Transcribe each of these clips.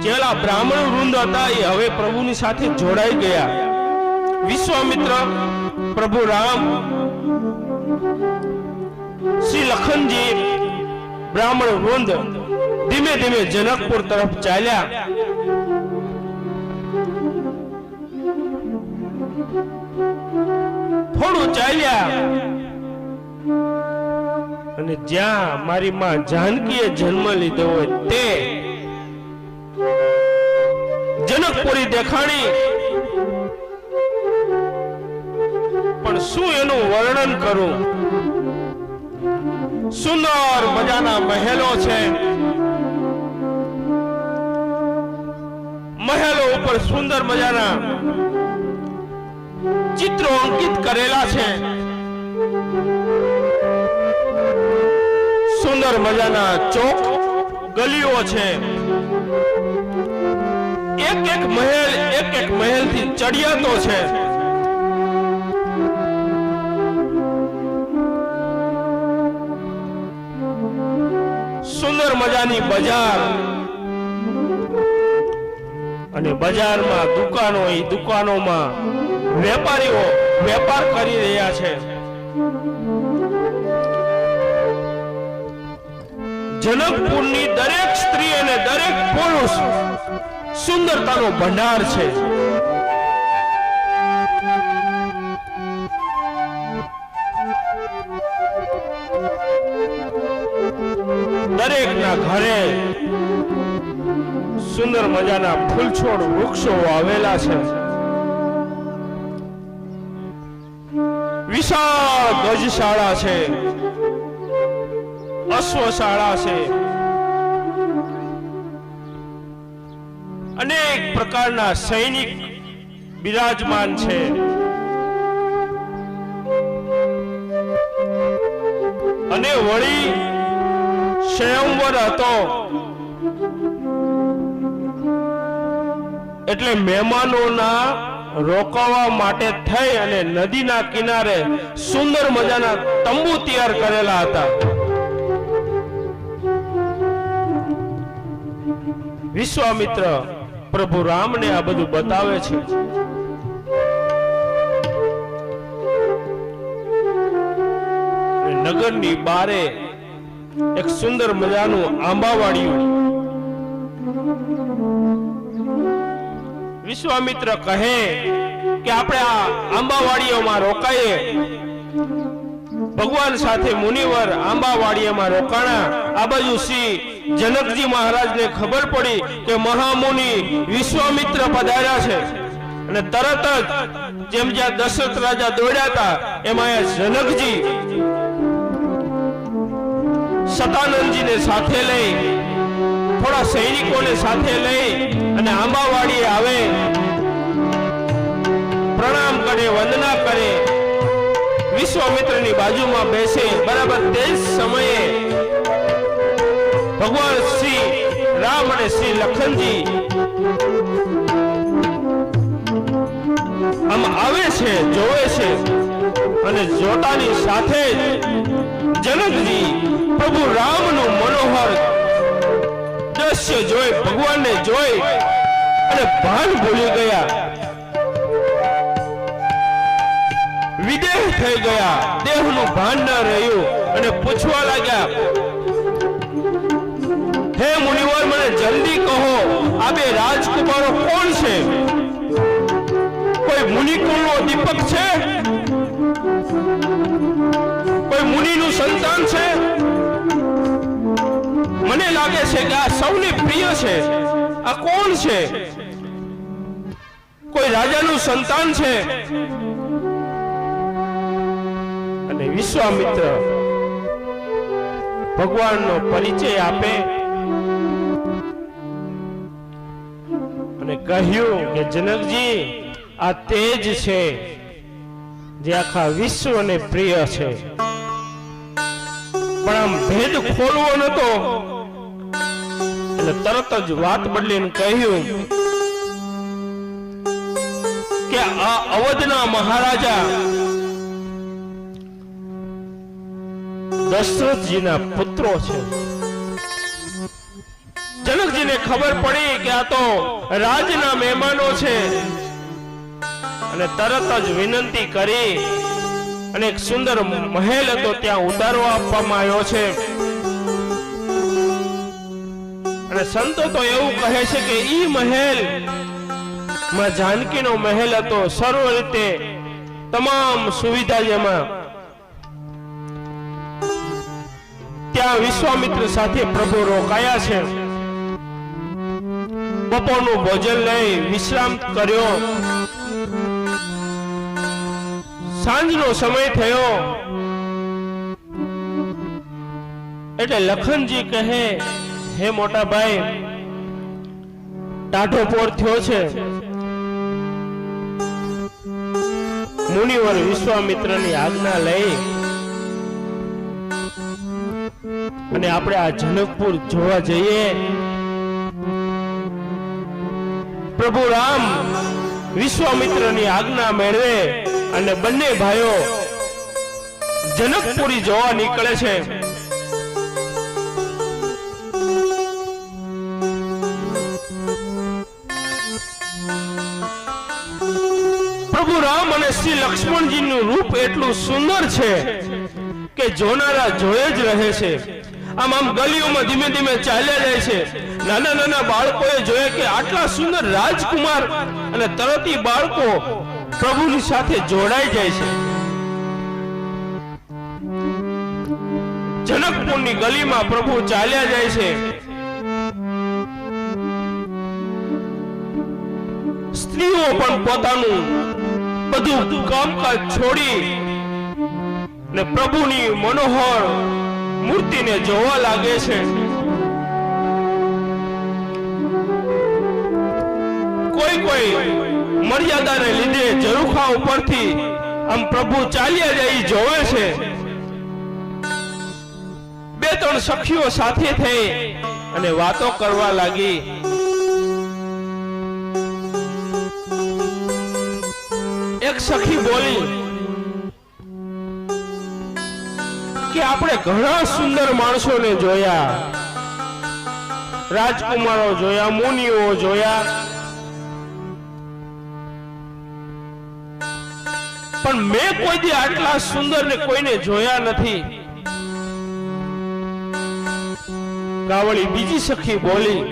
જેલા બ્રાહ્મણ વૃંદ હતા એ હવે પ્રભુની સાથે જોડાઈ ગયા. વિશ્વામિત્ર, પ્રભુ રામ, શ્રી લખનજી, બ્રાહ્મણ વૃંદ ધીમે ધીમે જનકપુર તરફ ચાલ્યા. થોડું ચાલ્યા અને જ્યાં મારી માં જાનકીએ જન્મ લીધો હોય તે જનકપુરી દેખાણી. પણ શું એનું વર્ણન કરું? સુંદર મજાના મહેલો છે. મહેલો ઉપર સુંદર મજાના ચિત્રો અંકિત કરેલા છે. સુંદર મજાના ચોક ગલીઓ છે. એક એક મહેલ થી ચડિયાતો છે. સુંદર મજાની બજાર અને બજારમાં દુકાનો, એ દુકાનોમાં વેપારીઓ વેપાર કરી રહ્યા છે. જનકપુરની દરેક સ્ત્રી અને દરેક પુરુષ સુંદરતાનો ભંડાર છે. દરેકના ઘરે સુંદર મજાના ફૂલછોડ વૃક્ષો આવેલા છે. વિશાળ ગજશાળા છે, અશ્વશાળા છે. અનેક પ્રકારના સૈનિક બિરાજમાન છે. અને વળી સ્વયંવર હતો એટલે મહેમાનોના રોકાવા માટે થઈ અને નદીના કિનારે સુંદર મજાના તંબુ તૈયાર કરેલા હતા. વિશ્વામિત્ર પ્રભુ રામને આ બધું બતાવે છે. નગરની બારે એક સુંદર મજાનું આંબાવાડિયું. વિશ્વામિત્ર કહે કે આપણે આ આંબાવાડીઓમાં રોકાઈએ. ભગવાન સાથે મુનિવર આંબાવાડીઓમાં રોકાણા. આ બાજુ શ્રી જનકજી મહારાજને ખબર પડી કે મહામુનિ વિશ્વામિત્ર પધાર્યા છે અને તરત જ જેમ જ્યાં દશરથ રાજા દોડ્યા હતા એમાં જનકજી શતાનંદજીને સાથે લઈ, થોડા સૈનિકોને સાથે લઈ અને આંબાવાડીએ આવે, પ્રણામ કરે, વંદના કરે, વિશ્વામિત્રની બાજુમાં બેસે. બરાબર તે જ સમયે ભગવાન શ્રી રામ અને શ્રી લખનજી આમ આવે છે, જોવે છે અને જોતાની સાથે જ જનકજી પ્રભુ રામનું મનોહર દ્રશ્ય જોઈ, ભગવાનને જોઈ અને ભાન ભૂલી ગયા, વિદેહ થઈ ગયા, દેહનું ભાન ન રહ્યું અને પૂછવા લાગ્યા, હે મુનિવર, મને જલ્દી કહો આ બે રાજકુમારો કોણ છે? કોઈ મુનિકુળનો દીપક છે? કોઈ મુનિનું સંતાન છે? મને લાગે છે કે આ સૌને પ્રિય છે. આ કોણ છે? કોઈ રાજાનું સંતાન છે? અને વિશ્વામિત્ર ભગવાનનો પરિચય આપે અને કહ્યું કે જનકજી, આ તેજ છે જે આખા વિશ્વને પ્રિય છે. પણ આમ ભેદ ખોલવો નતો એટલે તરત જ વાત બદલીને કહ્યું કે આ અવધના મહારાજા દશરથજીના પુત્રો છે. જનકજીને ખબર પડી કે આ તો રાજના મહેમાનો છે અને તરત જ વિનંતી કરી અને એક સુંદર મહેલ હતો ત્યાં ઉતારો આપવામાં આવ્યો છે અને સંતો તો એવું કહે છે કે ઈ મહેલ માં જાનકીનો મહેલ હતો, સર્વ રીતે તમામ સુવિધા જેમાં. ત્યાં વિશ્વામિત્ર સાથે પ્રભુ રોકાયા છે. બપોરનું ભોજન લઈ વિશ્રામ કર્યો. સાંજનો સમય થયો એટલે લખનજી કહે, હે મોટા ભાઈ, ટાઢો પોર થયો છે. મુનિવર વિશ્વામિત્રની આજ્ઞા લઈ અને આપણે આ જનકપુર જોવા જઈએ. પ્રભુ રામ વિશ્વામિત્રની આજ્ઞા મેળવે અને બંને ભાઈઓ જનકપુરી જોવા નીકળે છે. પ્રભુ રામ અને શ્રી લક્ષ્મણજીનું રૂપ એટલું સુંદર છે કે જોનારા જોયે જ રહે છે. આમ ગલીઓમાં ધીમે ધીમે ચાલ્યા જાય છે. નાના નાના બાળકોએ જોયે કે આટલા સુંદર રાજકુમાર અને તરત બાળકો પ્રભુની સાથે જોડાઈ જાય છે. જનકપુરની ગલીમાં પ્રભુ ચાલ્યા જાય છે. સ્ત્રીઓ પણ પોતાનું બધું કામકાજ છોડી ને પ્રભુની મનોહર મૂર્તિને જોવા લાગે છે. કોઈ કોઈ મર્યાદાને લીધે ઝરૂખા ઉપરથી આમ પ્રભુ ચાલ્યા જાય જોવે છે. બે ત્રણ સખીઓ સાથે થઈ અને વાતો કરવા લાગી. એક સખી બોલી કે આપણે ઘણા સુંદર માણસોને જોયા, રાજકુમારો જોયા, મુનિઓ જોયા, પણ મેં કોઈ દી આટલા સુંદર ને કોઈને જોયા નથી. ગાવળી બીજી સખી બોલી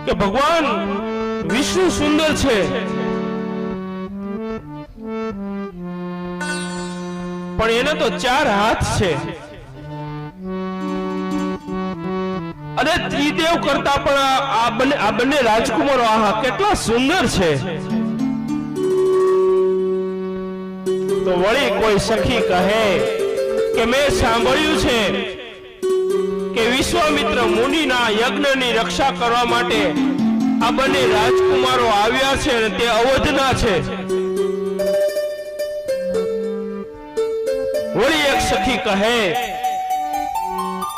કે ભગવાન વિષ્ણુ સુંદર છે, પણ એને તો 4 હાથ છે અને ત્રિદેવ કરતા પણ આ બંને રાજકુમારો આહા કેટલા સુંદર છે. તો વળી કોઈ સખી કહે કે મેં સાંભળ્યું છે કે વિશ્વામિત્ર મુનિના યજ્ઞની રક્ષા કરવા માટે આ બંને રાજકુમારો આવ્યા છે અને તે અવધના છે. વળી એક સખી કહે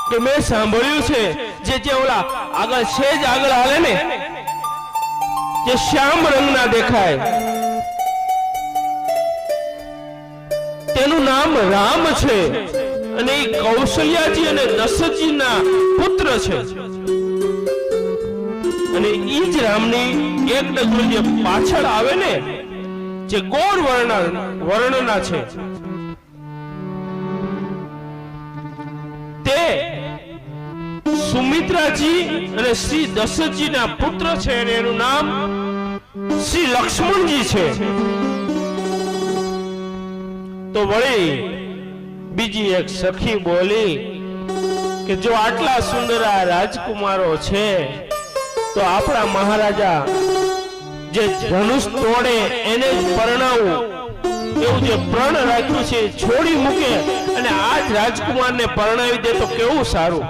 કે મેં સાંભળ્યું છે જે ઓલા આગળ સેજ આગળ હાલે ને, જે શ્યામ રંગના દેખાય, તેનું નામ રામ છે અને એ કૌશલ્યાજી અને દશરથજીના પુત્ર છે. અને ઈ જ રામની એક ડગલું જે પાછળ આવે ને, જે ગોળ વર્ણના છે, તે સુમિત્રાજી અને શ્રી દશરથજીના પુત્ર છે અને એનું નામ શ્રી લક્ષ્મણજી છે. તો વળી બીજી એક સખી બોલી કે જો આટલા સુંદર આ રાજકુમારો છે તો આપણા મહારાજા જે ધનુષ તોડે એને જ પરણાવું એવું જે પ્રણ રાખ્યું છે છોડી મૂકે અને આ જ રાજકુમારને પરણાવી દે તો કેવું સારું.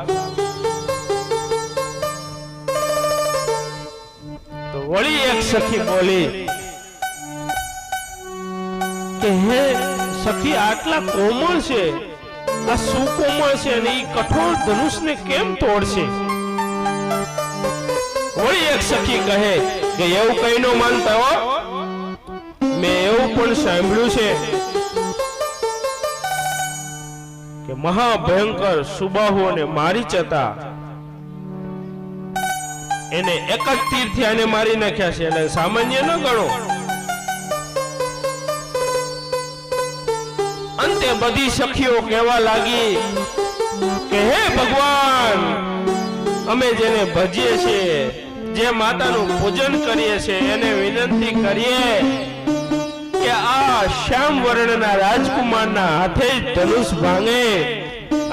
તો વળી એક સખી બોલી કે હે સખી, આટલા કોમળ છે, આ સુકોમળ છે અને એ કઠોર ધનુષને કેમ તોડશે? વળી એક સખી કહે કે એવું કઈ ન માનતા હો, મેં એવું પણ સાંભળ્યું છે કે કે મહાભયંકર સુબાહુ અને મારીચ હતા, એને એક જ તીરથી આને મારી નાખ્યા છે, એટલે સામાન્ય ન ગણો. અંતે બધી સખીઓ કહેવા લાગી કે હે ભગવાન, અમે જેને ભજીએ છીએ, જે માતાનું પૂજન કરીએ છીએ, એને વિનંતી કરીએ કે આ શ્યામ વર્ણના રાજકુમારના હાથે ધનુષ ભાંગે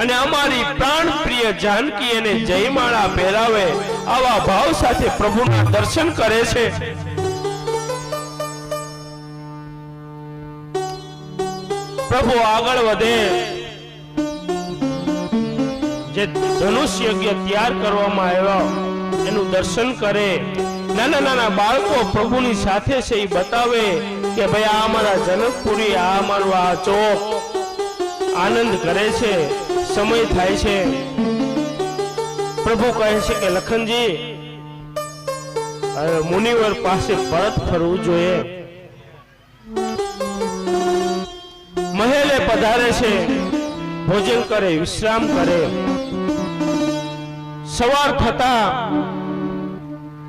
અને અમારી પ્રાણ પ્રિય જાનકી એને જયમાળા પહેરાવે. આવા ભાવ સાથે પ્રભુના દર્શન કરે છે. પ્રભુ આગળ વધે, જે ધનુષ યજ્ઞ તૈયાર કરવામાં આવ્યો એનું દર્શન કરે. નાના નાના બાળકો પ્રભુની સાથે છે એ બતાવે કે ભાઈ આ અમારા જનકપુરી, આ અમારું આ ચોક, આનંદ કરે છે. સમય થાય છે, પ્રભુ કહે છે કે લખનજી હવે મુનિવર પાસે પરત ફરવું જોઈએ. મહેલે પધારે છે, ભોજન કરે, વિશ્રામ કરે. સવાર થતા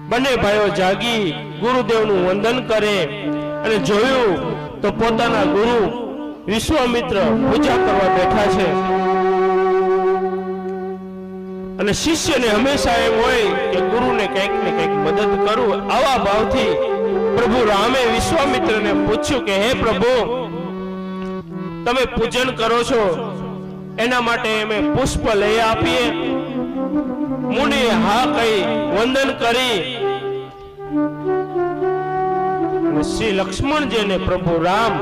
બંને ભાઈઓ જાગી ગુરુદેવનું વંદન કરે અને જોયું તો પોતાના ગુરુ વિશ્વામિત્ર પૂજા કરવા બેઠા છે. અને શિષ્યને હંમેશા એમ હોય કે ગુરુને કંઈક ને કંઈક મદદ કરું. આવા ભાવથી પ્રભુ રામે વિશ્વામિત્રને પૂછ્યું કે હે પ્રભુ, તમે પૂજન કરો છો એના માટે અમે પુષ્પ લઈ આપીએ? મુનિ હા કહી વંદન કરી. શ્રી લક્ષ્મણજીને પ્રભુ રામ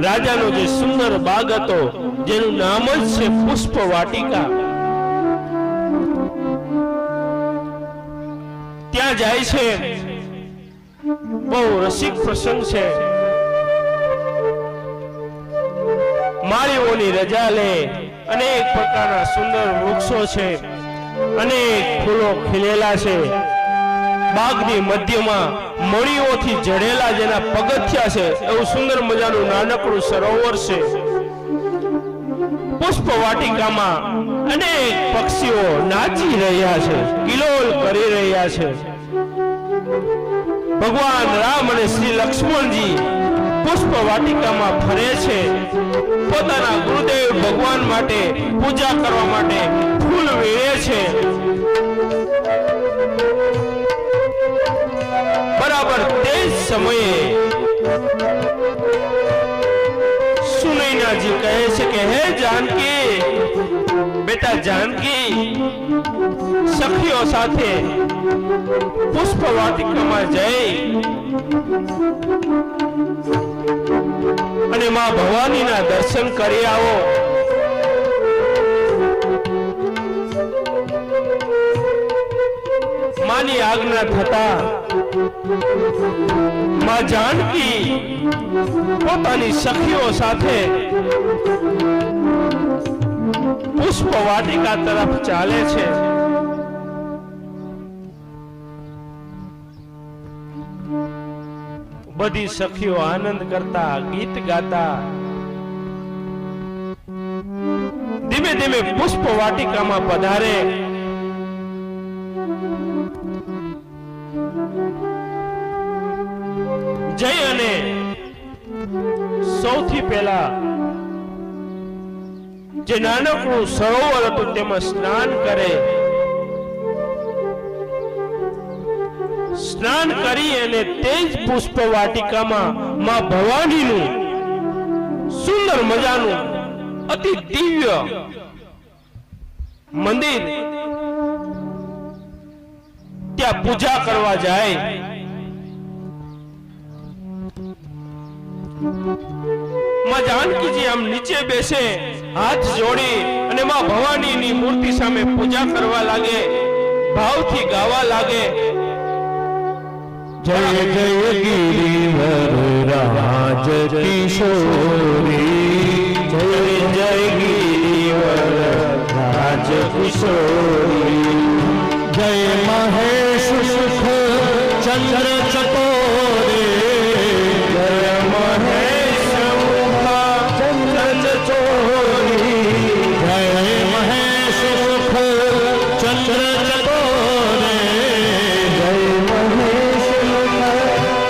રાજાનો જે સુંદર બાગ હતો, જેનું નામ જ છે પુષ્પ વાટિકા, ત્યાં જાય છે. બહુ રસિક પ્રસંગ છે. માળીઓની રજા લે, અનેક પ્રકારના સુંદર વૃક્ષો છે, અનેક ફૂલો ખીલેલા છે. બાગની મધ્યમાં મણીઓથી જડેલા જેના પગથિયા છે એવું સુંદર મજાનું નાનકડું સરોવર છે. પુષ્પ વાટિકામાં અનેક પક્ષીઓ નાચી રહ્યા છે, કિલોલ કરી રહ્યા છે. ભગવાન રામ અને શ્રી લક્ષ્મણજી પુષ્પ વાટિકામાં ફરે છે. પોતાના ગુરુદેવ ભગવાન માટે પૂજા કરવા માટે ફૂલ વીણે છે. બરાબર તે જ સમયે સુનૈનાજી કહે છે કે હે જાનકી, બેટા જાનકી, સખીઓ સાથે પુષ્પ વાટિકામાં જઈ અને માં ભવાનીના દર્શન કરી આવો. માની આજ્ઞા થતા માં જાનકી પોતાની સખીઓ સાથે પુષ્પ વાટિકા તરફ ચાલે છે. બધી સખીઓ આનંદ કરતા, ગીત ગાતા ધીમે ધીમે પુષ્પ વાટિકામાં પધારે. જઈ અને સૌથી પહેલા જે નાનકડું સરોવર હતું તેમાં સ્નાન કરે. સ્નાન કરી અને તે જ પુષ્પ વાટિકામાં માં ભવાનીનું સુંદર મજાનું અતિ દિવ્ય મંદિર, ત્યાં પૂજા કરવા જાય. માં જાનકીજી આમ નીચે બેસે, હાથ જોડી અને માં ભવાનીની મૂર્તિ સામે પૂજા કરવા લાગે, ભાવથી ગાવા લાગે. जय जय गिरिवर राज किशोरी, जय जय गिरिवर राज किशोरी, जय महेश सुख चंद्र चकोरे, जय महेश मुख चंद्र चोरी, સુખ ચંદ્ર ચકોરે જય મહેશ મુખ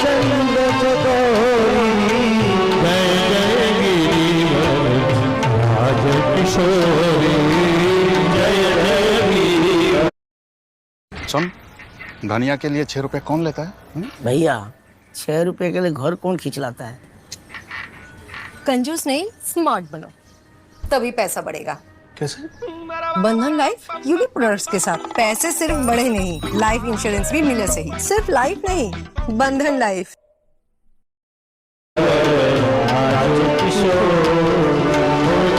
ચંદ્ર ચકોરી જય જય ગિરિવર રાજ કિશોરી જય જય ગિરિવર. सुन, धनिया के लिए 6 रुपए कौन लेता है? भैया 6 रुपए के लिए घर कौन खिंचलाता है? कंजूस नहीं, स्मार्ट बनो, तभी पैसा बढ़ेगा। कैसे? बंधन लाइफ यूनिक प्रोडक्ट्स के साथ पैसे सिर्फ बढ़े नहीं, लाइफ इंश्योरेंस भी मिले सही। सिर्फ लाइफ नहीं, बंधन लाइफ। राज किशोर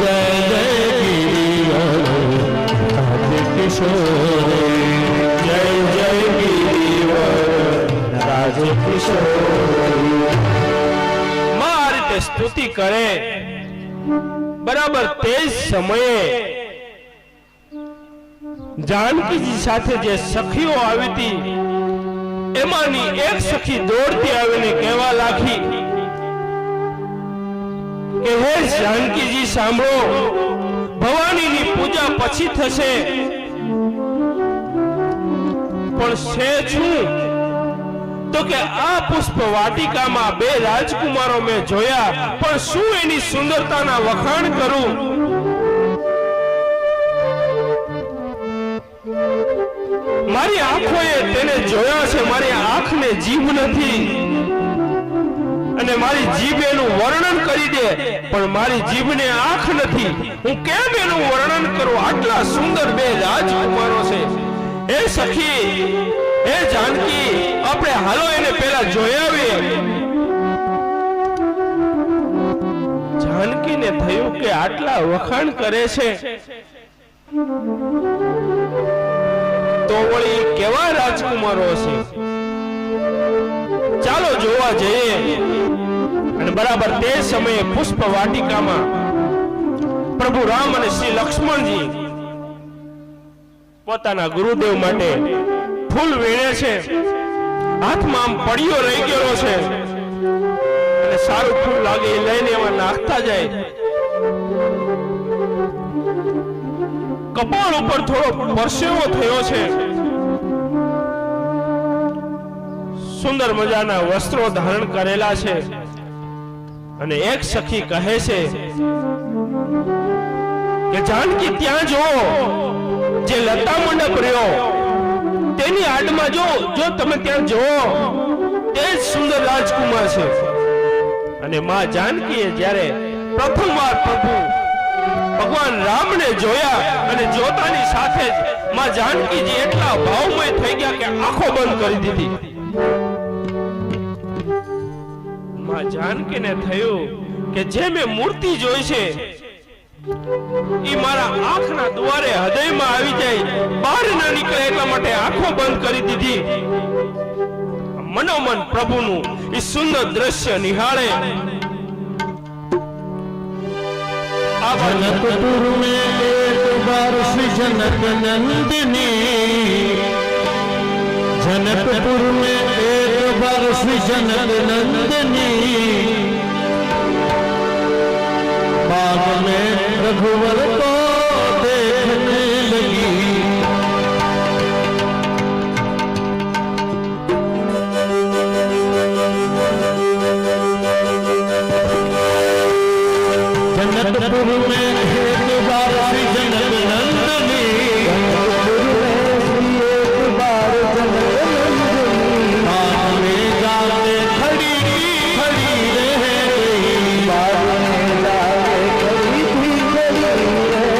जय जय गिरिवर राज किशोर जय जय गिरिवर राज किशोर. માં આ રીતે સ્તુતિ કરે બરાબર તે જ સમયે જાનકીજી સાથે જે સખીઓ આવી હતી એમાંની એક સખી દોડતી આવીને કહેવા લાગી કે હે જાનકીજી સાંભળો, ભવાનીની પૂજા પછી થશે પણ છે શું? તો કે આ પુષ્પ વાટિકામાં 2 રાજકુમારો મેં જોયા, પણ શું એની સુંદરતાના વખાણ કરું? મારી આંખોએ તેને જોયા છે, મારી આંખને જીભ નથી અને મારી જીભ એનું વર્ણન કરી દે પણ મારી જીભને આંખ નથી. હું કેમ એનું વર્ણન કરું? આટલા સુંદર 2 રાજકુમારો છે. એ સખી, એ જાનકી, આપણે હાલો એને પેલા જોઈ આવીએ. જાનકીને થયું કે આટલા વખાણ કરે છે તો વળી કેવા રાજકુમારો હશે? ચાલો જોવા જઈએ. અને બરાબર તે સમયે પુષ્પ વાટિકામાં પ્રભુ રામ અને શ્રી લક્ષ્મણજી પોતાના ગુરુદેવ માટે ફૂલ વીણે છે. હાથમાં આમ પડ્યો રહી ગયો છે અને સારું ફૂલ લાગે એ લઈને એમાં નાખતા જાય. કપાળ ઉપર થોડો પરસેવો થયો છે. સુંદર મજાના વસ્ત્રો ધારણ કરેલા છે અને એક સખી કહે છે કે જાનકી ત્યાં જો જે લતા મંડપ રહ્યો તેની આડમાં જો તમે ત્યાં જુઓ તે જ સુંદર રાજકુમાર છે. અને માં જાનકીએ જ્યારે પ્રથમવાર પ્રભુ ભગવાન રામને જોયા અને જોતાની સાથે જ માં જાનકીજી એટલા ભાવમય થઈ ગયા કે આંખો બંધ કરી દીધી. માં જાનકીને થયું કે જે મેં મૂર્તિ જોઈ છે ઈ મારા આંખના દ્વારે હૃદયમાં આવી જાય, બહાર ના નીકળે એટલા માટે આંખો બંધ કરી દીધી. મનોમન પ્રભુનું ઈ સુંદર દ્રશ્ય નિહાળે. जनकपुर में एक बार श्री जनक नंदिनी, जनकपुर में एक बार श्री जनक नंदिनी, बाग में रघुवर को देखने लगी, जनकपुर में एक बार श्री जनक नंदिनी, एक बार जनक नंदिनी, बाग में जाके खड़ी रह गई, बाग में जाके खड़ी रह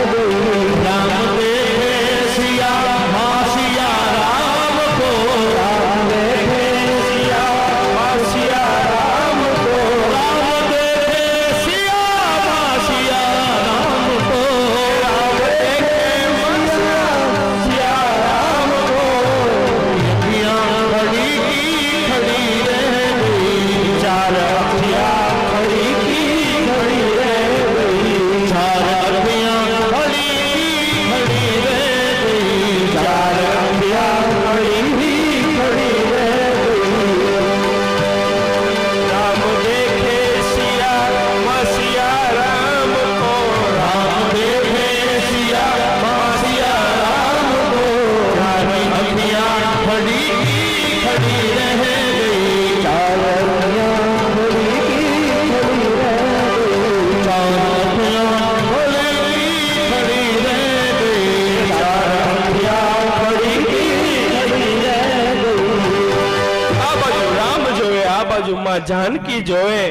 માં જાનકી જોવે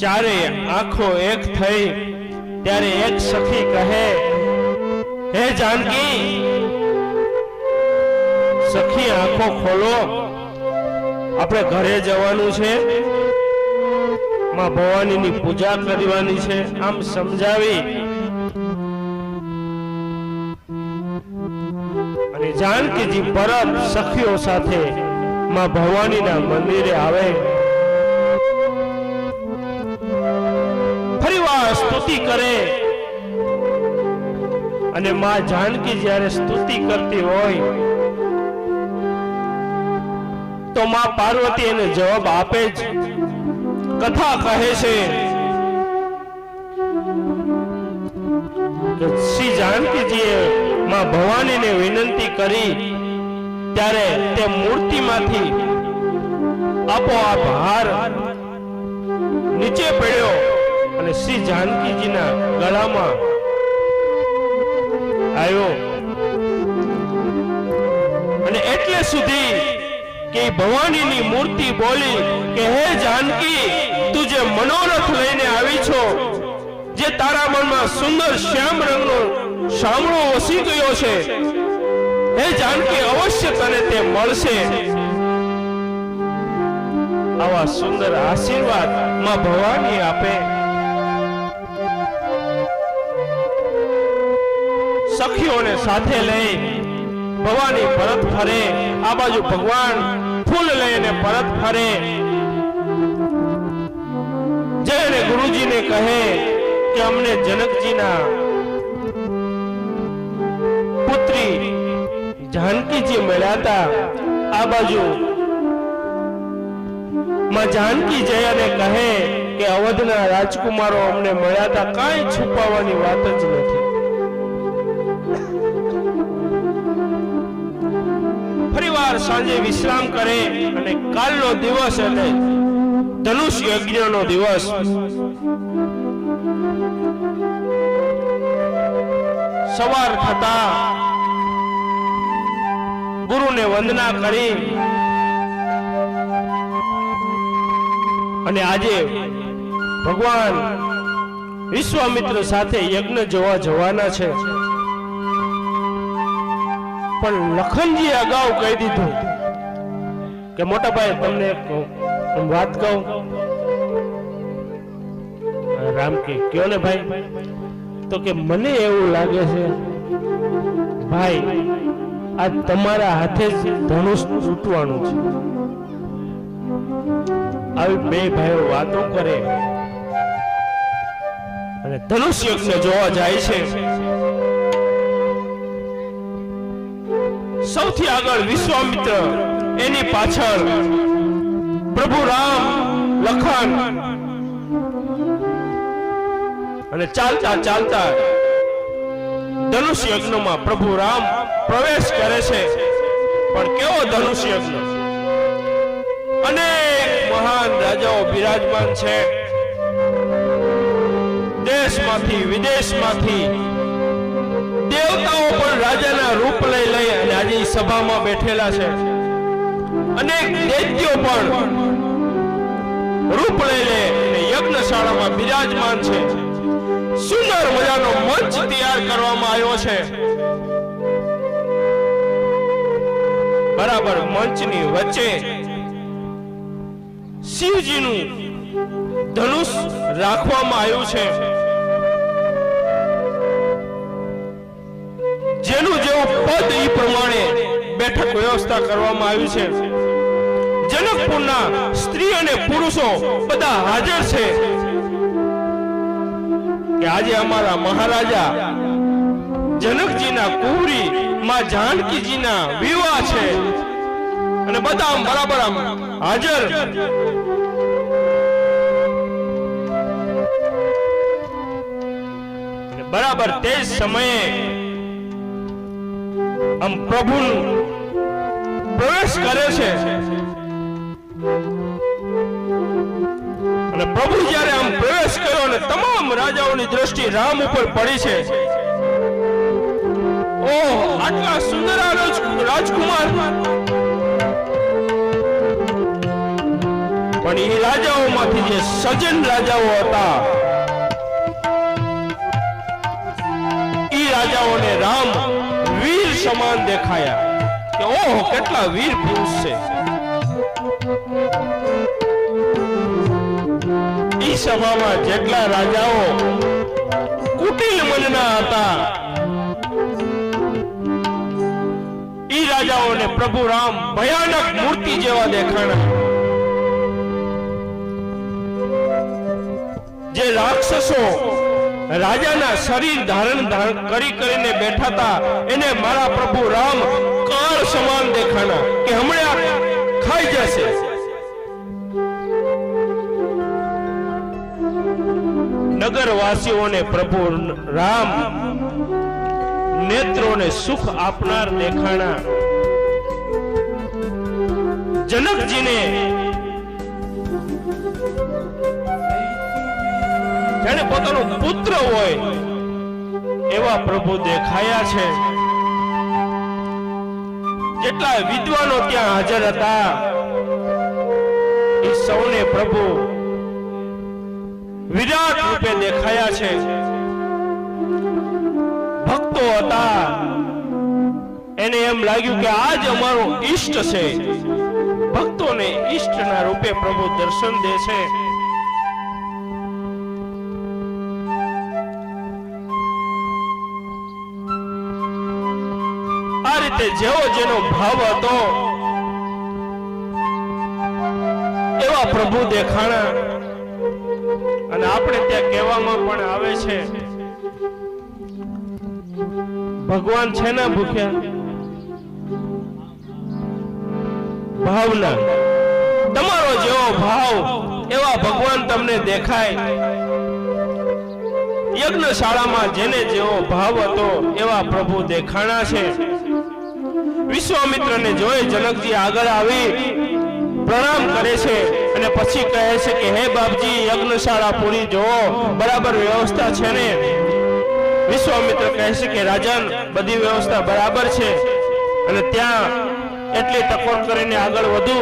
ચારે આંખો એક થઈ ત્યારે એક સખી કહે, હે જાનકી, સખી આંખો ખોલો, આપણે ઘરે જવાનું છે, માં ભવાનીની પૂજા કરવાની છે. આમ સમજાવી અને જાનકીજી પરત સખીઓ સાથે માં ભવાનીના મંદિરે આવે. ફરીવાર સ્તુતિ કરે અને માં જાનકી જ્યારે સ્તુતિ કરતી હોય તો માં પાર્વતી એને જવાબ આપે જ. કથા કહે છે કે શ્રી જાનકીજીએ માં ભવાનીને વિનંતી કરી ત્યારે તે મૂર્તિમાંથી આપોઆપ હાર નીચે પડ્યો અને શ્રી જાનકીજીના ગળામાં આવ્યો. અને એટલે સુધી કે ભવાનીની મૂર્તિ બોલી કે હે જાનકી, તું જે મનોરથ લઈને આવી છો, જે તારા મનમાં સુંદર શ્યામ રંગનો શામળો વસી ગયો છે, હે જાનકી, અવશ્ય તને તે મળશે. આવા સુંદર આશીર્વાદ માં ભવાની આપે. સખીઓને સાથે લઈ ભવાની પરત ફરે. આ બાજુ ભગવાન ફૂલ લઈને પરત ફરે. જઈને ગુરુજીને કહે કે અમને જનકજીના પુત્રી જાનકીજી મળ્યા હતા. આ બાજુ માં જાનકી જય અને કહે કે અવધના રાજકુમારો અમને મળ્યા હતા, કાંઈ છુપાવવાની વાત જ નથી. ફરીવાર સાંજે વિશ્રામ કરે અને કાલનો દિવસ એટલે ધનુષ યજ્ઞનો દિવસ. સવાર થતા ગુરુને વંદના કરી અને આજે ભગવાન વિશ્વામિત્ર સાથે યજ્ઞ જોવા જવાના છે. પણ લખનજી અગાઉ કહી દીધું કે મોટા ભાઈ તમને એક વાત કહું. રામ કે કયો ને ભાઈ. તો કે મને એવું લાગે છે ભાઈ આ તમારા હાથે જ ધનુષ તૂટવાનું છે. આવી બે ભાઈઓ વાતો કરે અને ધનુષ યજ્ઞ જોવા જાય છે. સૌથી આગળ વિશ્વામિત્ર, એની પાછળ પ્રભુ રામ, લખન અને ચાલતા ચાલતા ધનુષ યજ્ઞમાં પ્રભુ રામ પ્રવેશ કરે છે. પણ કેવો ધનુષ યજ્ઞ! અનેક મહાન રાજાઓ બિરાજમાન છે. દેશમાંથી વિદેશમાંથી દેવતાઓ પણ રાજાના રૂપ લઈ અને આજે સભામાં બેઠેલા છે. અનેક દૈત્યો પણ રૂપ લઈ અને યજ્ઞશાળામાં બિરાજમાન છે. સુંદર મજાનો મંચ તૈયાર કરવામાં આવ્યો છે. બરાબર મંચની વચ્ચે શિવજીનું ધનુષ રાખવામાં આવ્યું છે. જેનું જેવું પદ એ પ્રમાણે બેઠક વ્યવસ્થા કરવામાં આવી છે. જનકપુરના સ્ત્રી અને પુરુષો બધા હાજર છે કે આજે અમારા મહારાજા જનકજીના કુંવરી માં જાનકીજીના વિવાહ છે અને બધા બરાબર હાજર. બરાબર તે જ સમયે આમ પ્રભુ પ્રવેશ કરે છે અને પ્રભુ જ્યારે આમ પ્રવેશ કર્યો અને તમામ રાજાઓની દ્રષ્ટિ રામ ઉપર પડી છે. ઓહ, આટલા સુંદર રાજકુમાર પણ એ રાજાઓમાંથી જે સજ્જન રાજાઓ હતા એ રાજાઓને રામ વીર સમાન દેખાયા કે ઓહો કેટલા વીર પુરુષ છે। ઈ સભામાં જેટલા રાજાઓ કુટિલ મનના હતા ઈ રાજાઓને પ્રભુ રામ ભયાનક મૂર્તિ જેવા દેખાણા। જે રાક્ષસો રાજાના શરીર ધારણ કરી કરીને બેઠા હતા એને મારા પ્રભુ રામ કાળ સમાન દેખાણા કે હમણાં ખાઈ જશે। નગરવાસીઓને પ્રભુ રામ નેત્રોને સુખ આપનાર દેખાણા। જનકજીને જાણે પોતાનો પુત્ર હોય એવા પ્રભુ દેખાયા છે। જેટલા વિદ્વાનો ત્યાં હાજર હતા એ સૌને પ્રભુ વિરાટ રૂપે દેખાયા છે। ભક્તો હતા એને એમ લાગ્યું કે આજ અમારો ઈષ્ટ છે। ભક્તોને ઈષ્ટના રૂપે પ્રભુ દર્શન દે છે। આ રીતે જેવો જેનો ભાવ હતો એવા પ્રભુ દેખાણા। અને આપણે ત્યાં કહેવામાં પણ આવે છે ભગવાન છે ને ભૂખ્યા ભાવના તમારો જેવો ભાવ એવા ભગવાન તમને દેખાય। યજ્ઞશાળામાં જેને જેવો ભાવ હતો એવા પ્રભુ દેખાણા છે। વિશ્વામિત્રને જોઈ જનકજી આગળ આવી પ્રણામ કરે છે અને પછી કહે છે કે હે બાપજી યજ્ઞશાળા પૂરી જોવો બરાબર વ્યવસ્થા છે ને। વિશ્વામિત્ર કહે છે કે રાજન બધી વ્યવસ્થા બરાબર છે અને ત્યાં એટલી ટકોર કરીને આગળ વધુ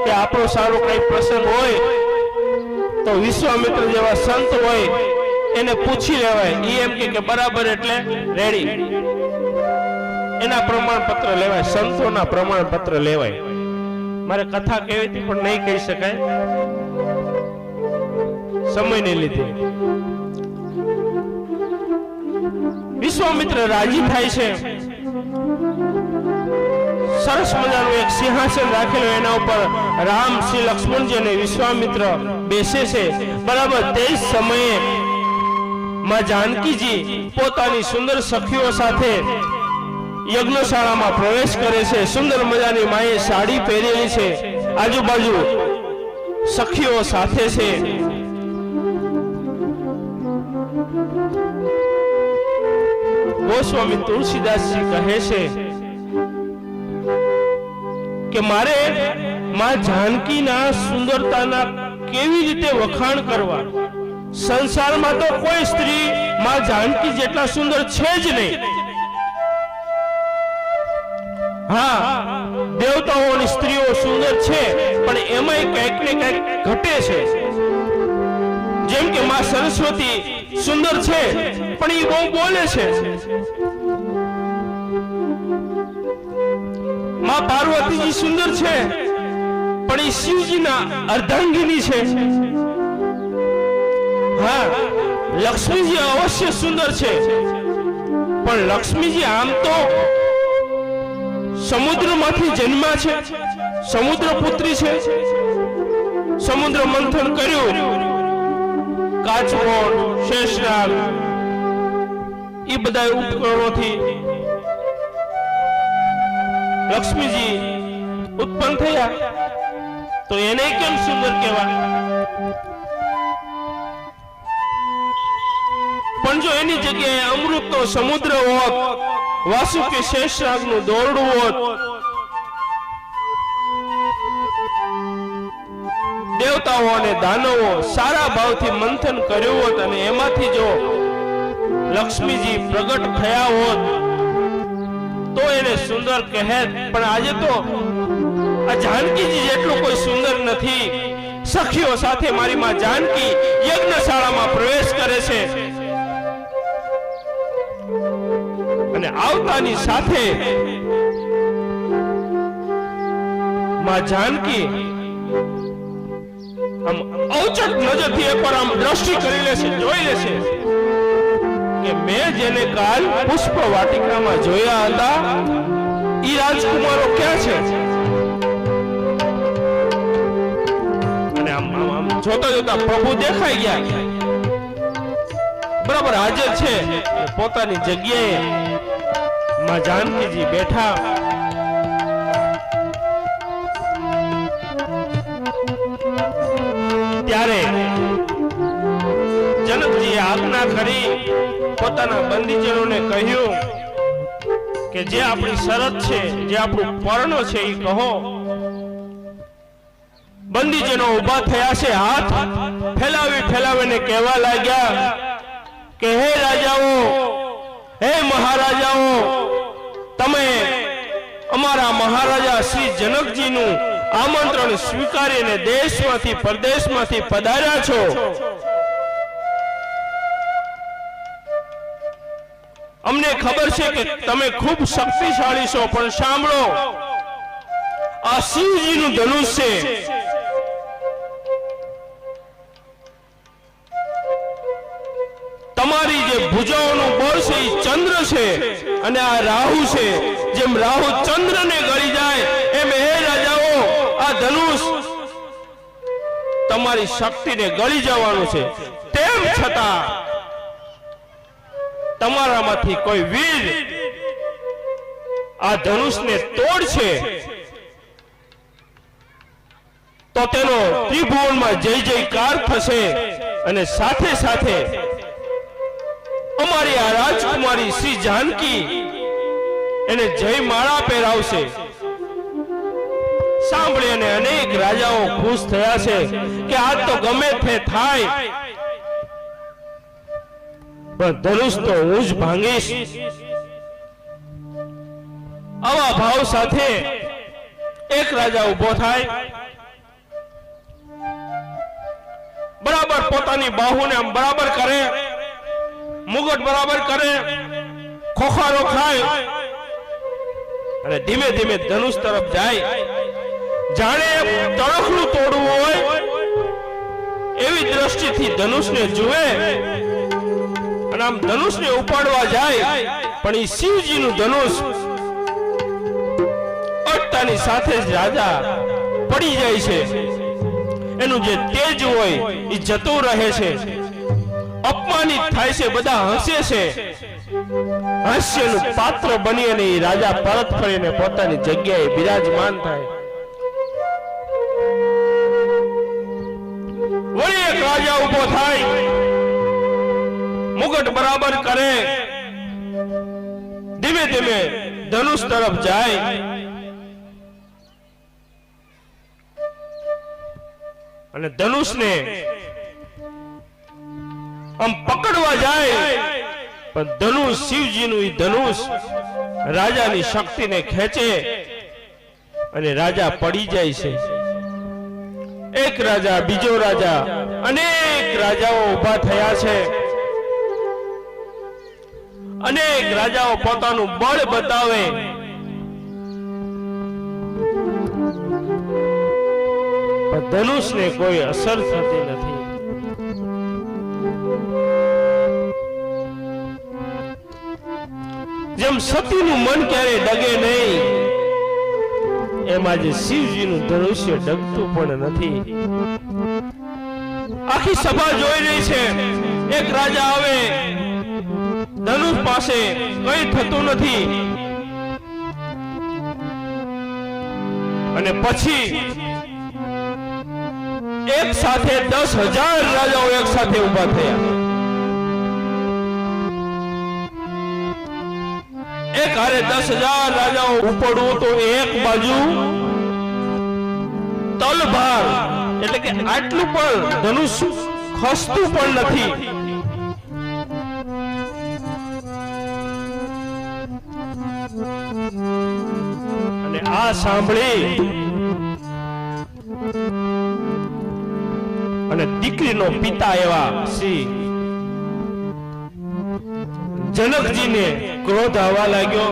કે આપણો સારો કઈ પ્રસંગ હોય તો વિશ્વામિત્ર જેવા સંત હોય એને પૂછી લેવાય। ઈ એમ કે બરાબર એટલે રેડી એના પ્રમાણપત્ર લેવાય સંતોના પ્રમાણપત્ર લેવાય। મારે કથા કહેવી હતી પણ નહીં કહી શકાય સમયને લીધે। વિશ્વામિત્ર રાજી થાય છે। સરસ મજાનું એક સિંહાસન રાખેલું એના ઉપર રામ શ્રી લક્ષ્મણજી અને વિશ્વામિત્ર બેસે છે। બરાબર તે જ સમયે માં જાનકીજી પોતાની સુંદર સખીઓ સાથે યજ્ઞશાળામાં પ્રવેશ કરે છે। સુંદર મજાની માએ સાડી પહેરેલી છે। આજુબાજુ સખીઓ સાથે છે। ગોસ્વામી તુલસીદાસજી કહે છે કે મારે માં જાનકીના સુંદરતાના કેવી રીતે વખાણ કરવા। સંસારમાં તો કોઈ સ્ત્રી માં જાનકી જેટલા સુંદર છે જ નહીં। હા દેવતાઓની સ્ત્રીઓ સુંદર છે પણ એમાંય કંઈક ને કંઈક ઘટે છે। જેમ કે માં સરસ્વતી સુંદર છે પણ એ બહુ બોલે છે। માં પાર્વતીજી સુંદર છે પણ એ શિવજીના અર્ધાંગિની છે। હા લક્ષ્મીજી અવશ્ય સુંદર છે પણ લક્ષ્મીજી આમ તો સમુદ્રમાંથી જન્મા છે। સમુદ્ર પુત્રી છે। સમુદ્ર મંથન કર્યું કાચબો શેષનાગ એ બધા ઉપકરણોથી લક્ષ્મીજી ઉત્પન્ન થયા તો એને કેમ સુંદર કહેવાય। પણ જો એની જગ્યાએ અમૃતનો સમુદ્ર હોત વાસુકી શેષનાગનું દોરડું હોત દેવતાઓ અને દાનવો સારા ભાવથી મંથન કર્યું હોત અને એમાંથી જો લક્ષ્મીજી પ્રગટ થયા હોત તો એને સુંદર કહેત। પણ આજે તો આ જાનકીજી જેટલું કોઈ સુંદર નથી। સખીઓ સાથે મારી માં જાનકી યજ્ઞશાળામાં પ્રવેશ કરે છે અને આવતાની સાથે માં જાનકી આમ ઔચક નજરથી એકવાર આમ દ્રષ્ટિ કરી લેશે, જોઈ લેશે કે મેં જેને કાલ પુષ્પ વાટિકામાં જોયા હતા ઈ રાજકુમારો ક્યાં છે? અને આમ જોતા જોતા પ્રભુ દેખાઈ ગયા, બરાબર હાજર છે પોતાની જગ્યાએ માં જાનકીજી બેઠા. ત્યારે જનકજીએ આજ્ઞા કરી પોતાના બંદીજનોને કહ્યું કે જે આપણી શરત છે, જે આપણું પર્ણ છે એ કહો. બંદીજનો ઊભા થયા છે, હાથ ફેલાવીને કહેવા લાગ્યા કે હે રાજાઓ, હે મહારાજાઓ, તમે અમારા મહારાજા શ્રી જનકજીનું આમંત્રણ સ્વીકારીને દેશમાંથી પરદેશમાંથી પધાર્યા છો. અમને ખબર છે કે તમે ખૂબ શક્તિશાળી છો, પણ સાંભળો, આ શિવજીનું ધનુષ છે. તમારી જે ભુજાઓનું બળ છે એ ચંદ્ર છે અને આ રાહુ છે. જેમ રાહુ ચંદ્રને ગળી જાય એમ હે રાજાઓ આ ધનુષ તમારી શક્તિને ગળી જવાનું છે. તેમ છતાં તમારામાંથી કોઈ વીર આ ધનુષને તોડશે તો તેનો ત્રિભુવનમાં જય જયકાર થશે અને સાથે સાથે અમારી આ રાજકુમારી શ્રી જાનકી એને જય માળા પહેરાવશે. સાંભળી અને અનેક રાજાઓ ખુશ થયા છે કે આજ તો ગમે તે થાય પણ ધનુષ તો હું જ ભાંગીશ. આવા ભાવ સાથે એક રાજા ઉભો થાય, બરાબર પોતાની બાહુને આમ બરાબર કરે, મુગટ બરાબર કરે, ખોખારો ખાય અને ધીમે ધીમે ધનુષ તરફ જાય. જાણે તણખલું તોડવું હોય એવી દ્રષ્ટિથી ધનુષને જુએ અને આમ ધનુષને ઉપાડવા જાય, પણ એ શિવજીનું ધનુષ અડતાની સાથે જ રાજા પડી જાય છે. એનું જે તેજ હોય એ જતું રહે છે, અપમાનિત થાય છે, બધા હસે છે. હાસ્યનું પાત્ર બની અને એ રાજા પરત ફરીને પોતાની જગ્યાએ બિરાજમાન થાય. વળી એક રાજા ઉભો થાય, મુગટ બરાબર કરે, ધીમે ધીમે ધનુષ તરફ જાય અને ધનુષને આમ પકડવા જાય, પણ ધનુષ શિવજીનું ધનુષ રાજાની શક્તિને ખેંચે અને રાજા પડી જાય છે. એક રાજા, બીજો રાજા, અનેક રાજાઓ ઉભા થયા છે. અનેક રાજાઓ પોતાનું બળ બતાવે, પણ ધનુષને કોઈ અસર થતી નથી. જેમ સતીનું મન ક્યારે ડગે નહીં, એમાં જે શિવજીનું ધનુષ્ય ડગતું પણ નથી. આખી સભા જોઈ રહી છે. એક રાજા આવે, ધનુષ પાસે કઈ થતું નથી અને પછી એક સાથે 10,000 રાજાઓ એક સાથે ઉભા થયા. એક હારે 10,000 રાજાઓ ઉપડવું તો એક બાજુ તલભાર એટલે કે આટલું પણ ધનુષ ખસતું પણ નથી. અને આ સાંભળી અને દીકરીનો પિતા એવા શ્રી જનકજીને ક્રોધ આવવા લાગ્યો.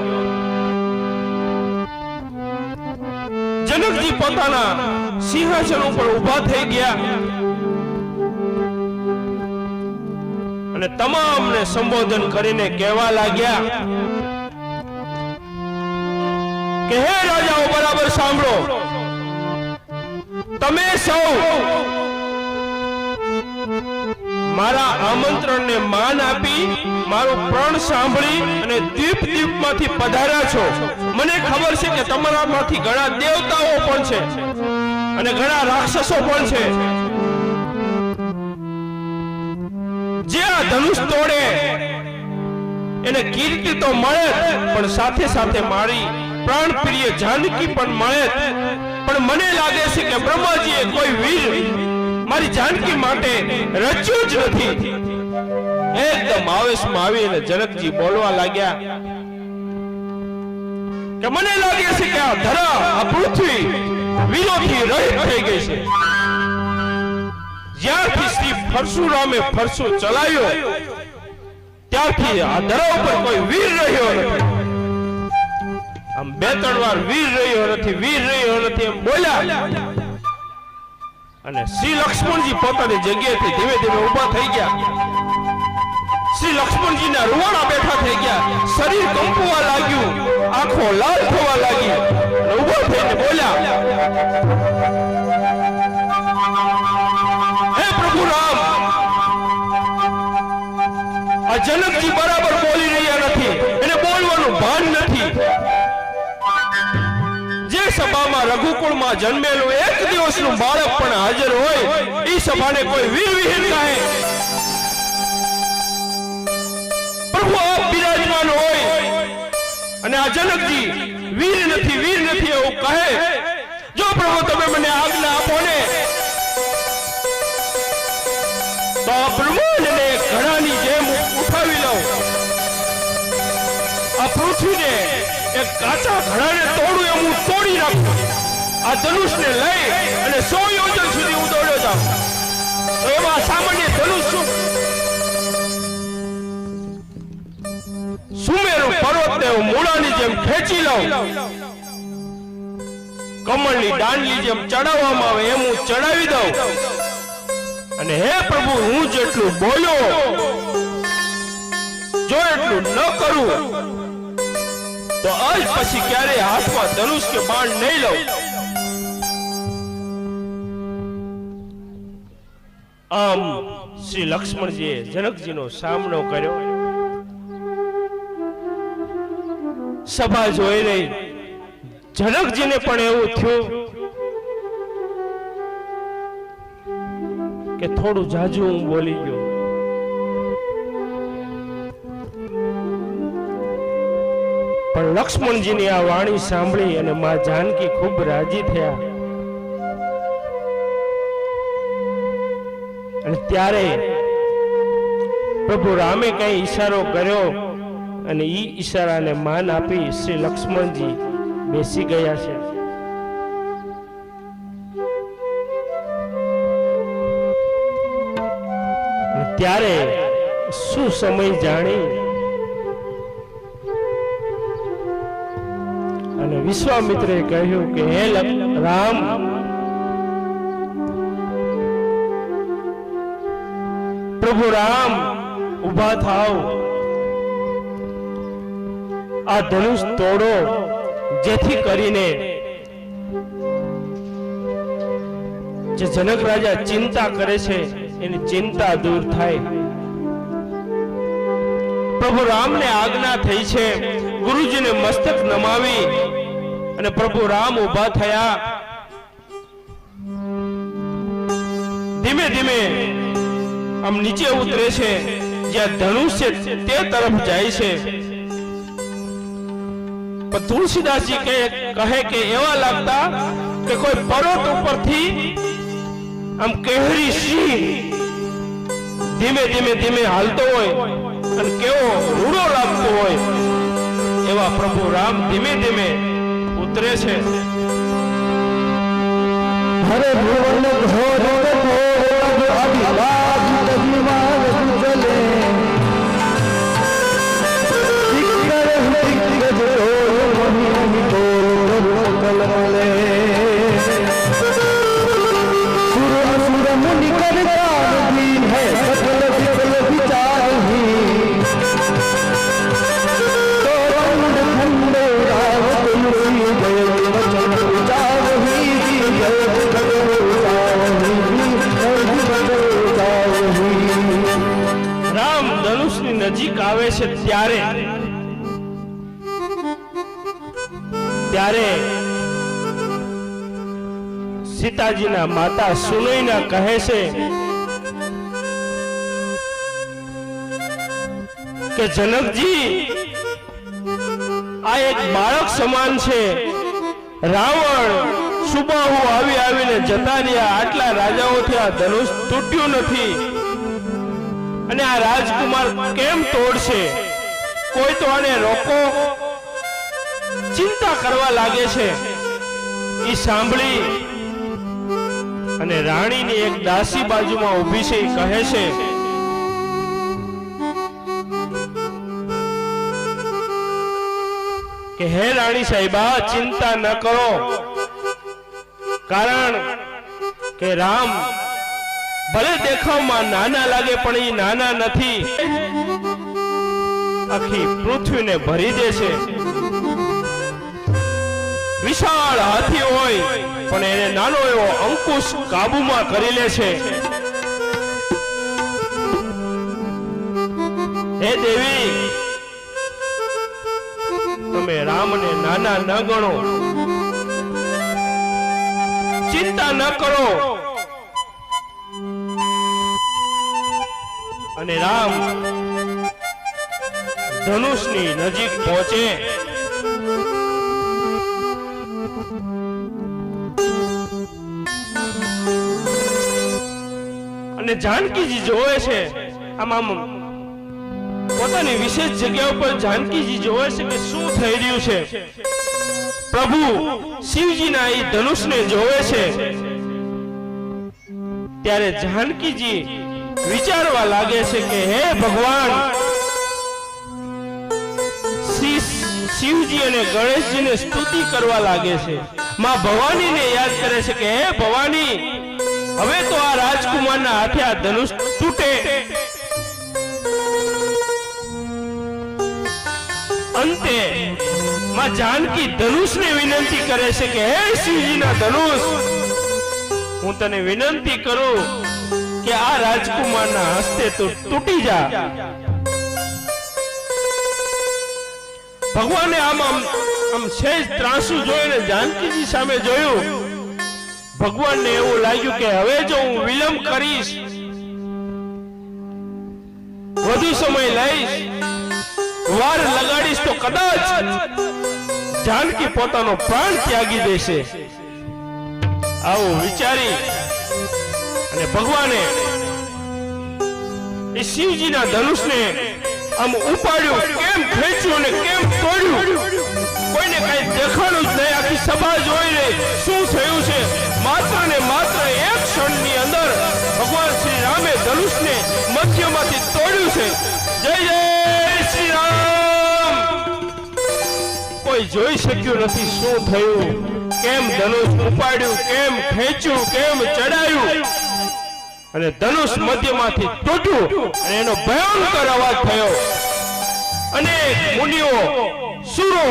જનકજી પોતાના સિંહાસન ઉપર ઊભા થઈ ગયા અને તમામને સંબોધન કરીને કહેવા લાગ્યા કે હે રાજાઓ, બરાબર સાંભળો. તમે સૌ મારા આમંત્રણને માન આપી મારું પ્રણ સાંભળી અને દ્વીપ દ્વીપમાંથી પધાર્યા છો. મને ખબર છે કે તમારામાંથી ઘણા દેવતાઓ પણ છે અને ઘણા રાક્ષસો પણ છે. જે આ ધનુષ તોડે એને કીર્તિ તો મળે પણ સાથે સાથે મારી પ્રાણ પ્રિય જાનકી પણ મળે. પણ મને લાગે છે કે બ્રહ્માજીએ કોઈ વીર મારી જાનકી માટે રચ્યું જ નથી. એકદમ આવેશમાં આવીને જનકજી બોલવા લાગ્યા કે મને લાગે છે કે આ ધરા, આ પૃથ્વી વીરોથી રહિત થઈ ગઈ છે. જ્યારથી શ્રી પરશુરામે ફરસો ચલાવ્યો ત્યારથી આ ધરા ઉપર કોઈ વીર રહ્યો નથી. આમ 2-3 વાર વીર રહ્યો નથી એમ બોલ્યા અને શ્રી લક્ષ્મણજી પોતાની જગ્યાએથી ધીમે ધીમે ઊભા થઈ ગયા. શ્રી લક્ષ્મણજીના રૂવાડા બેઠા થઈ ગયા. શરીર કંપવા લાગ્યું, આંખો લાલ થવા લાગી અને ઊભા થઈને બોલ્યા, હે પ્રભુ રામ, આ જનકજી બરાબર બોલી રહ્યા નથી, એને બોલવાનું ભાન નથી. જે સભામાં રઘુકુળમાં જન્મેલું એક દિવસનું બાળક પણ હાજર હોય એ સભાને કોઈ વીર વિહીન કહે. પ્રભુ આપ બિરાજમાન હોય અને આ જનકજી વીર નથી એવું કહે. જો પ્રભુ તમે મને આજ્ઞા આપો ને તો આ બ્રહ્માંડને ઘડાની જેમ ઉઠાવી લઉં, આ પૃથ્વીને એક કાચા ઘડાને તોડું એમ હું તોડી નાખું. આ ધનુષને લઈ અને 100 યોજન સુધી હું દોડ્યો જાઉં. એવા સામાન્ય ધનુષ સુમેરુ પર્વતને હું મૂળાની જેમ ખેંચી લઉં, કમળની દાંડલી જેમ ચડાવવામાં આવે એમ હું ચડાવી દઉં. અને હે પ્રભુ, હું જેટલું બોલ્યો જો એટલું ન કરું તો આજ પછી ક્યારે હાથમાં ધનુષ કે બાણ નહીં લઉં. આમ શ્રી લક્ષ્મણજીએ જનકજીનો સામનો કર્યો. સભા જોઈ રહી જનકજીને પણ એવું થયું કે થોડું જાજુ હું બોલી ગયો. પણ લક્ષ્મણજીની આ વાણી સાંભળી અને માં જાનકી ખૂબ રાજી થયા. અને ત્યારે પ્રભુ રામે કઈ ઈશારો કર્યો અને ઈ ઈશારાને માન આપી શ્રી લક્ષ્મણજી બેસી ગયા છે. ત્યારે શું સમય જાણી અને વિશ્વામિત્રે કહ્યું કે હે રામ, પ્રભુ રામ ઉભા થાવ, આ ધનુષ તોડો જેથી કરીને જે જનક રાજા ચિંતા કરે છે એની ચિંતા દૂર થાય. પ્રભુ રામને આજ્ઞા થઈ છે. ગુરુજીને મસ્તક નમાવી અને પ્રભુ રામ ઉભા થયા. ધીમે ધીમે આમ નીચે ઉતરે છે, જ્યાં ધનુષ છે તે તરફ જાય છે. પણ તુલસીદાસજી કહે કે એવા લાગતા કે કોઈ પર્વત ઉપરથી આમ કેહરી સિંહ ધીમે ધીમે હાલતો હોય અને કેવો રૂડો લાગતો હોય એવા પ્રભુ રામ ધીમે ધીમે ઉતરે છે. હરે ભુવન ઘોર ત્યારે સીતાજીના માતા સુનૈના કહે છે કે જનકજી આ એક બાળક સમાન છે. રાવણ સુબાહુ આવીને જતા રહ્યા. આટલા રાજાઓથી આ ધનુષ તૂટ્યું નથી અને આ રાજકુમાર કેમ તોડશે? કોઈ તો આને રોકો. ચિંતા કરવા લાગે છે. એ સાંભળી અને રાણીની એક દાસી બાજુમાં ઊભી છે. કહે છે કે હે રાણી સાહેબા, ચિંતા ન કરો, કારણ કે રામ ભલે દેખાવમાં નાના લાગે પણ એ નાના નથી. આખી પૃથ્વીને ભરી દે છે. વિશાળ હાથી હોય પણ એને નાનો એવો અંકુશ કાબુમાં કરી લે છે. હે દેવી, તમે રામને નાના ન ગણો, ચિંતા ન કરો. અને રામ ધનુષની નજીક પહોંચે. અને જાનકીજી જોવે છે. આમ પોતાની વિશેષ જગ્યા ઉપર જાનકીજી જોવે છે કે શું થઈ રહ્યું છે. પ્રભુ શિવજીના એ ધનુષને જોવે છે. ત્યારે જાનકીજી વિચારવા લાગે છે કે હે ભગવાન, શિવજી અને ગણેશજીને સ્તુતિ કરવા લાગે છે. માં ભવાનીને યાદ કરે છે કે હે ભવાની, હવે તો આ રાજકુમારના હાથે આ ધનુષ તૂટે. અંતે માં જાનકી ધનુષને વિનંતી કરે છે કે હે શિવજીના ધનુષ, હું તને વિનંતી કરું કે આ રાજકુમારના હસ્તે તું તૂટી જા. ભગવાને આમ સહેજ ત્રાસુ જોઈને જાનકીજી સામે જોયું. ભગવાનને એવું લાગ્યું કે હવે જો હું વિલંબ કરીશ, વધુ સમય લઈશ, વાર લગાડીશ તો કદાચ જાનકી પોતાનો પ્રાણ ત્યાગી દેશે. આવું વિચારી અને ભગવાને એ શિવજીના ધનુષને આમ ઉપાડ્યું, કેમ ખેંચ્યું અને કેમ તોડ્યું, કોઈને કઈ દેખાણું જ નહીં. આખી સભા જોઈ રહી શું થયું છે. માત્ર ને માત્ર એક ક્ષણની અંદર ભગવાન શ્રી રામે ધનુષને મધ્યમાંથી તોડ્યું છે. જય જય શ્રી રામ. કોઈ જોઈ શક્યું નથી શું થયું, કેમ ધનુષ ઉપાડ્યું, કેમ ખેંચ્યું, કેમ ચડાયું અને ધનુષ મધ્યમાંથી તૂટ્યું અને એનો ભયંકર અવાજ થયો. અનેક મુનિઓ, સુરો,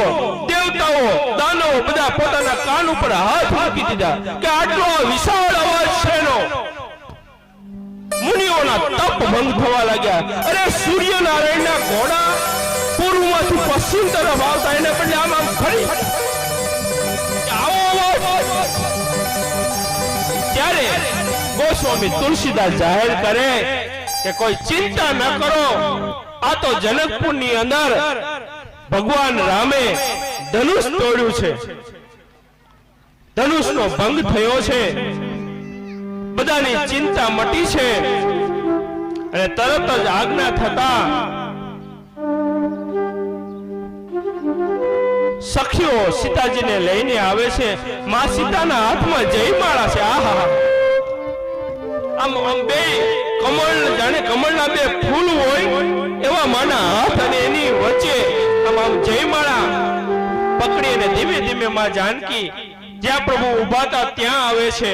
દેવતાઓ, દાનવો બધા પોતાના કાન ઉપર હાથ મૂકી દીધા કે આટલો વિશાળ અવાજ છે એનો. મુનિઓના તપ ભંગ થવા લાગ્યા. અરે સૂર્યનારાયણના ઘોડા પૂર્વમાંથી પશ્ચિમ તરફ આવતા, એને બદલે આમ ફરી ત્યારે ગોસ્વામી તુલસીદાસ જાહેર કરે કે કોઈ ચિંતા ન કરો, આ તો જનકપુરની અંદર ભગવાન રામે ધનુષ તોડ્યું છે, ધનુષનો ભંગ થયો છે, બધાની ચિંતા મટી છે. અને તરત જ આજ્ઞા થતા સખીઓ સીતાજીને લઈને આવે છે. માં સીતાના હાથમાં જયમાળા છે. આહા, આમ બે કમળ, જાણે કમળના બે ફૂલ હોય એવા માના હાથ અને એની વચ્ચે આમ જયમાળા પકડી અને ધીમે ધીમે માં જાનકી જ્યાં પ્રભુ ઉભા હતા ત્યાં આવે છે.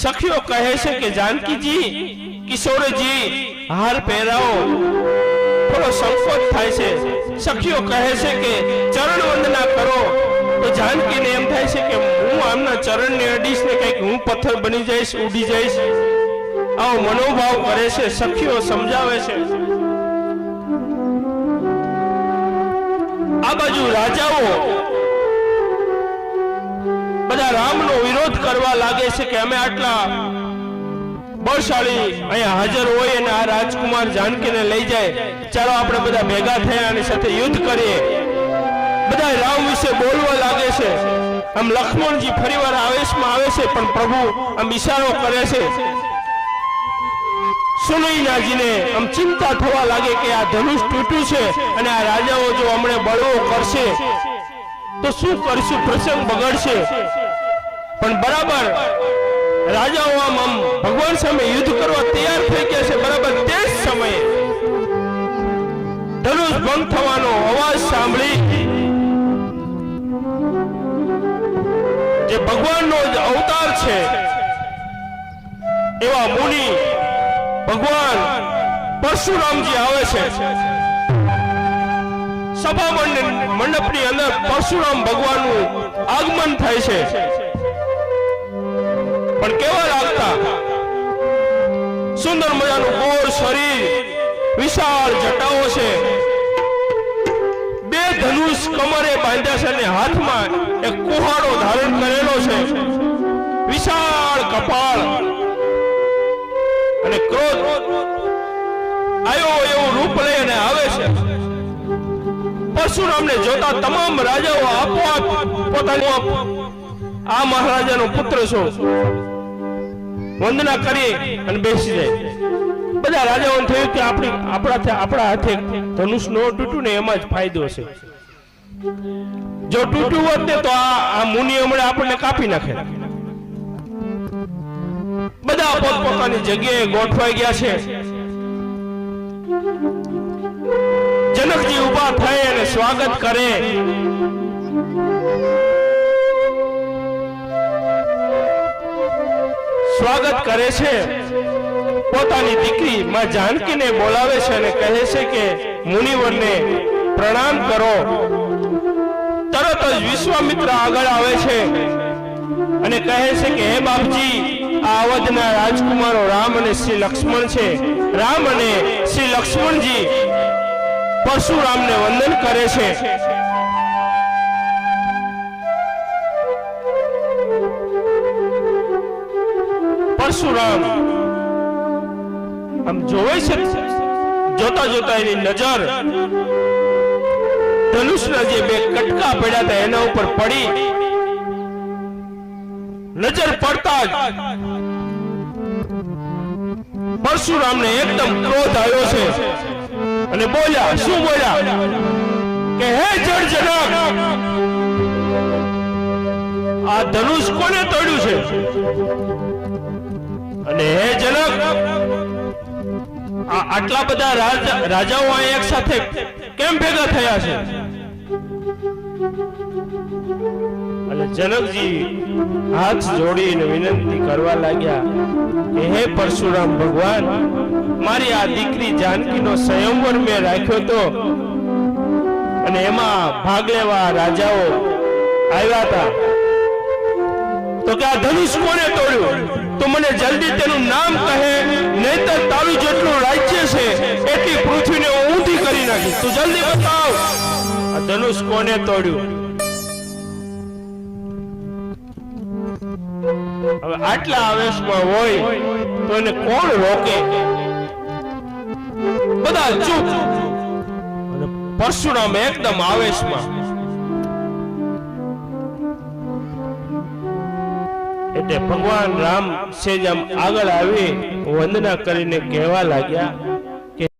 સખીઓ કહે છે કે જાનકીજી, કિશોરજી હાર પહેરાવો. થોડો સંકોચ થાય છે. સખીઓ કહે છે કે ચરણ વંદના કરો. તો જાનકીને એમ થાય છે કે હું આમના ચરણને અડીશ ને કઈક હું પથ્થર બની જઈશ, ઉડી જઈશ. આવો મનોભાવ કરે છે. સખીઓ સમજાવે છે. આ બાજુ રાજાઓ રામનો વિરોધ કરવા લાગે છે કે અમે આટલા બળશાળી અહીંયા હાજર હોય અને આ રાજકુમાર જાનકીને લઈ જાય, ચાલો આપણે બધા ભેગા થયા અને સાથે યુદ્ધ કરીએ. બધા રામ વિશે બોલવા લાગે છે. આમ લક્ષ્મણજી ફરીવાર આવેશમાં આવે છે, પણ પ્રભુ આમ ઈશારો કરે છે. સુનૈનાજીને આમ ચિંતા થવા લાગે કે આ ધનુષ તૂટ્યું છે અને આ રાજાઓ જો હમણે બળવો કરશે તો શું કરશું, પ્રસંગ બગડશે. પણ બરાબર રાજાઓ આમ ભગવાન સામે યુદ્ધ કરવા તૈયાર થઈ ગયા છે. બરાબર તે જ સમયે ધનુષ ભંગ થવાનો અવાજ સાંભળી જે ભગવાનનો જ અવતાર છે એવા મુનિ ભગવાન પરશુરામજી આવે છે. સભા મંડપની અંદર પરશુરામ ભગવાનનું આગમન થાય છે. પણ કેવા લાગતા, સુંદર મજાનું ગોળ શરીર, વિશાળ જટાઓ છે, બે ધનુષ કમરે બાંધ્યા છે અને હાથમાં એક કુહાડો ધારણ કરેલો છે, વિશાળ કપાળ અને ક્રોધ આયો એવું રૂપ લઈને આવે છે. પરશુરામને જોતા તમામ રાજાઓ આપોઆપ પોતાની આ મહારાજાનો પુત્ર છો વંદના કરી અને બેસી જાય. બધા રાજાઓને થયું કે આપણા હાથે ધનુષ ન તૂટ્યું ને એમાં જ ફાયદો છે. જો તૂટ્યું હોત ને તો આ મુનિ હમણાં આપણને કાપી નાખે. બધા પોતપોતાની જગ્યાએ ગોઠવાઈ ગયા છે. જનકજી ઉભા થઈ અને સ્વાગત કરે. સ્વાગત કરે છે. પોતાની દીકરી માં જાનકીને બોલાવે છે અને કહે છે કે મુનિવરને પ્રણામ કરો. તરત જ વિશ્વામિત્ર આગળ આવે છે અને કહે છે કે હે બાપજી, આ અવધના રાજકુમારો રામ અને શ્રી લક્ષ્મણ છે. રામ અને શ્રી લક્ષ્મણજી પરશુરામને વંદન કરે છે. પરશુરામ આમ જોવે છે. જોતા જોતા એની નજર ધનુષના જે બે કટકા પડ્યા હતા એના ઉપર પડી. નજર પડતા જ પરશુરામને એકદમ ક્રોધ આવ્યો છે અને બોલ્યા. શું બોલ્યા કે હે જળજનક, આ ધનુષ કોને તોડ્યું છે? અને હે જનક, આટલા બધા રાજાઓ એક સાથે કેમ ભેગા થયા છે? અને જનકજી હાથ જોડીને વિનંતી કરવા લાગ્યા કે હે પરશુરામ ભગવાન, મારી આ દીકરી જાનકીનો સ્વયંવર મેં રાખ્યો તો અને એમાં ભાગ લેવા રાજાઓ આવ્યા હતા, તો કે આ ધનુષ કોને તોડ્યું? તો મને જલ્દી તેનું નામ કહે, નહીતર તારું જેટલું રાજ્ય છે એટલી પૃથ્વીને ઊંધી કરી નાખી. તું જલ્દી બતાવ, આ ધનુષ કોને તોડ્યું? હવે આટલા આવેશમાં હોય તો એને કોણ રોકે? બધા ચૂપ. અને પરશુરામ એકદમ આવેશમાં. એટલે ભગવાન રામ સેજ આગળ આવી વંદના કરીને કહેવા લાગ્યા